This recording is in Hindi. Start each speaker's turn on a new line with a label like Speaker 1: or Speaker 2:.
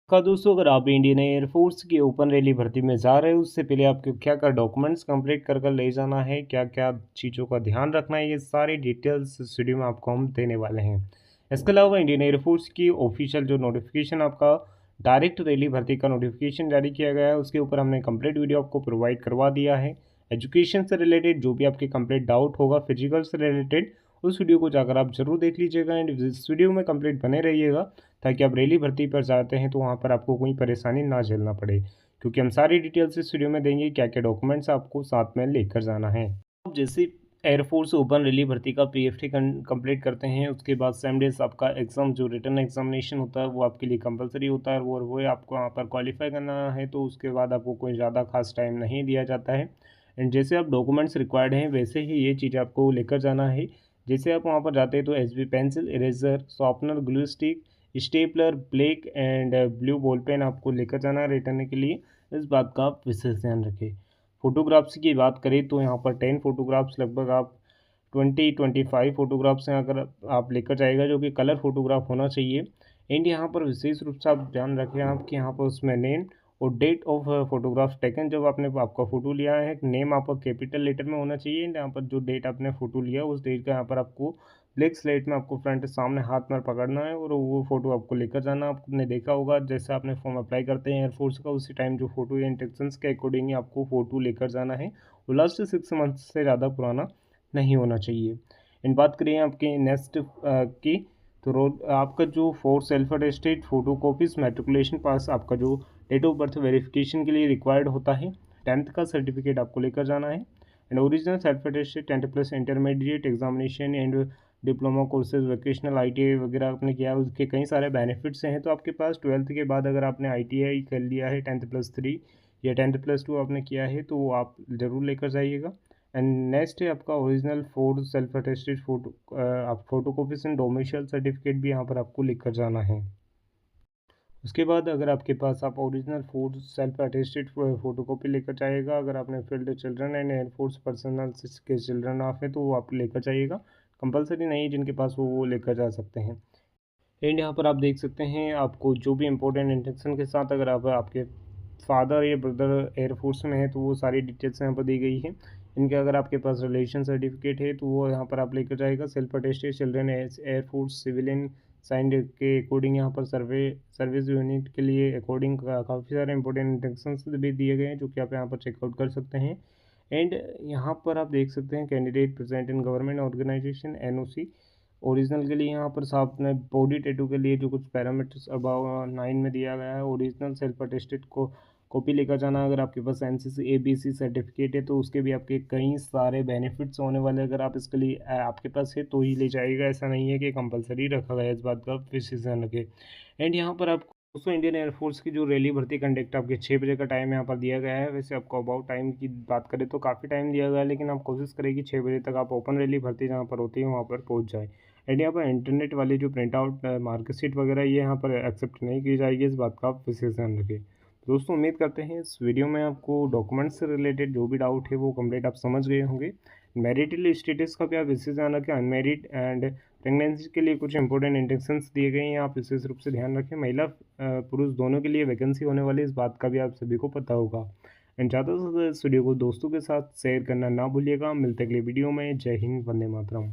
Speaker 1: का दोस्तों, अगर आप इंडियन एयरफोर्स की ओपन रैली भर्ती में जा रहे हो, उससे पहले आपको क्या क्या डॉक्यूमेंट्स कंप्लीट कर कर ले जाना है, क्या क्या चीज़ों का ध्यान रखना है, ये सारी डिटेल्स इस वीडियो में आपको हम देने वाले हैं। इसके अलावा इंडियन एयरफोर्स की ऑफिशियल जो नोटिफिकेशन आपका डायरेक्ट रैली भर्ती का नोटिफिकेशन जारी किया गया है, उसके ऊपर हमने कंप्लीट वीडियो आपको प्रोवाइड करवा दिया है। एजुकेशन से रिलेटेड जो भी आपके कंप्लीट डाउट होगा, फिजिकल से रिलेटेड, उस वीडियो को जाकर आप जरूर देख लीजिएगा एंड इस वीडियो में कंप्लीट बने रहिएगा, ताकि आप रैली भर्ती पर जाते हैं तो वहाँ पर आपको कोई परेशानी ना झेलना पड़े, क्योंकि हम सारी डिटेल्स इस वीडियो में देंगे क्या क्या डॉक्यूमेंट्स आपको साथ में लेकर जाना है। अब जैसे एयरफोर्स ओपन रैली भर्ती का पीएफटी कंप्लीट करते हैं, उसके बाद सेम डेज आपका एग्ज़ाम जो रिटर्न एग्जामिनेशन होता है वो आपके लिए कंपलसरी होता है, वो आपको वहाँ पर क्वालिफाई करना है, तो उसके बाद आपको कोई ज़्यादा खास टाइम नहीं दिया जाता है। एंड जैसे आप डॉक्यूमेंट्स रिक्वायर्ड हैं वैसे ही ये चीज़ आपको लेकर जाना है। जैसे आप वहाँ पर जाते हैं तो HB pencil, eraser, sharpener, glue stick, stapler, black and blue ball pen आपको लेकर जाना है रिटर्न के लिए। इस बात का आप विशेष ध्यान रखें। फ़ोटोग्राफ्स की बात करें तो यहाँ पर 10 फ़ोटोग्राफ्स, लगभग आप 20-25 फ़ोटोग्राफ्स हैं अगर आप लेकर जाएगा, जो कि कलर फ़ोटोग्राफ होना चाहिए। एंड यहाँ पर विशेष रूप से आप ध्यान रखें आपके यहाँ पर उसमें नेम और डेट ऑफ फोटोग्राफ टेकन, जब आपने आपका फ़ोटो लिया है, नेम आपका कैपिटल लेटर में होना चाहिए एंड यहाँ पर जो डेट आपने फ़ोटो लिया उस डेट का यहाँ पर आपको ब्लैक स्लेट में आपको फ्रंट सामने हाथ में पकड़ना है और वो फ़ोटो आपको लेकर जाना। आपने देखा होगा जैसे आपने फॉर्म अप्लाई करते हैं एयरफोर्स का, उसी टाइम जो फ़ोटो या इंस्ट्रक्शंस के अकॉर्डिंग ही आपको फ़ोटो लेकर जाना है। वो लास्ट 6 मंथ से ज़्यादा पुराना नहीं होना चाहिए। इन बात करें आपके नेक्स्ट की, तो रोल आपका जो four self attested photo copies, matriculation पास, आपका जो डेट ऑफ बर्थ वेरिफिकेशन के लिए रिक्वायर्ड होता है, 10th का सर्टिफिकेट आपको लेकर जाना है and original self attested 10th plus intermediate examination and diploma courses, vocational ITI वगैरह आपने किया है, उसके कई सारे बेनिफिट्स हैं। तो आपके पास 12th के बाद अगर आपने आईटीआई कर लिया है 10th+3 या 10th+2 आपने किया है तो वो आप ज़रूर लेकर जाइएगा। एंड नेक्स्ट है आपका original four self attested photo, आप photo copies and domicile certificate भी यहाँ पर आपको लेकर जाना है। उसके बाद अगर आपके पास आप original four self attested photo copy लेकर जाइएगा, अगर आपने field children and air force personal के चिल्ड्रन आप हैं तो वो आप लेकर जाइएगा। कंपलसरी नहीं है, जिनके पास वो लेकर जा सकते हैं। एंड यहाँ पर आप देख सकते हैं आपको जो भी इंपॉर्टेंट इंस्ट्रक्शन के साथ, अगर आप आपके फादर या ब्रदर एयरफोर्स में है तो वो सारी डिटेल्स यहाँ पर दी गई है। इनके अगर आपके पास रिलेशन सर्टिफिकेट है तो वो यहाँ पर आप लेकर जाएगा। Self attested children air force civilian signed के अकॉर्डिंग यहाँ पर सर्विस यूनिट के लिए अकॉर्डिंग काफ़ी सारे इंपॉर्टेंट इंस्ट्रक्शंस भी दिए गए हैं, जो कि आप यहाँ पर चेकआउट कर सकते हैं। एंड यहाँ पर आप देख सकते हैं candidate present in government organisation NOC original के लिए, यहाँ पर साथ में बॉडी टैटू के लिए जो कुछ पैरामीटर्स अबाव 9 में दिया गया है। ओरिजिनल सेल्फ अटेस्टेड को कॉपी लेकर जाना। अगर आपके पास एनसीसी एबीसी सर्टिफिकेट है तो उसके भी आपके कई सारे बेनिफिट्स होने वाले, अगर आप इसके लिए आपके पास है तो ही ले जाइएगा, ऐसा नहीं है कि कंपलसरी रखा गया है, इस बात का विशेष ध्यान रखें। एंड यहाँ पर आपको दोस्तों इंडियन एयरफोर्स की जो रैली भर्ती कंडक्ट आपके 6 बजे का टाइम यहाँ पर दिया गया है। वैसे आपको अबाउट टाइम की बात करें तो काफ़ी टाइम दिया गया है, लेकिन आप कोशिश करें कि 6 बजे तक आप ओपन रैली भर्ती जहाँ पर होती है वहाँ पर पहुँच जाए। एंड यहाँ पर इंटरनेट वाली जो प्रिंट आउट मार्कशीट वगैरह ये यहाँ पर एक्सेप्ट नहीं की जाएगी, इस बात का आप विशेष ध्यान रखें। दोस्तों उम्मीद करते हैं इस वीडियो में आपको डॉक्यूमेंट्स से रिलेटेड जो भी डाउट है वो कंप्लीट आप समझ गए होंगे। मैरिटल स्टेटस का भी आप विशेष ध्यान रखें। अनमेरिड एंड प्रेगनेंसी के लिए कुछ इंपॉर्टेंट इंस्ट्रक्शंस दिए गए हैं, आप विशेष रूप से ध्यान रखें। महिला पुरुष दोनों के लिए वैकेंसी होने वाली, इस बात का भी आप सभी को पता होगा। एंड ज़्यादा से ज़्यादा इस वीडियो को दोस्तों के साथ शेयर करना ना भूलिएगा। मिलते अगले वीडियो में। जय हिंद, वंदे मातरम।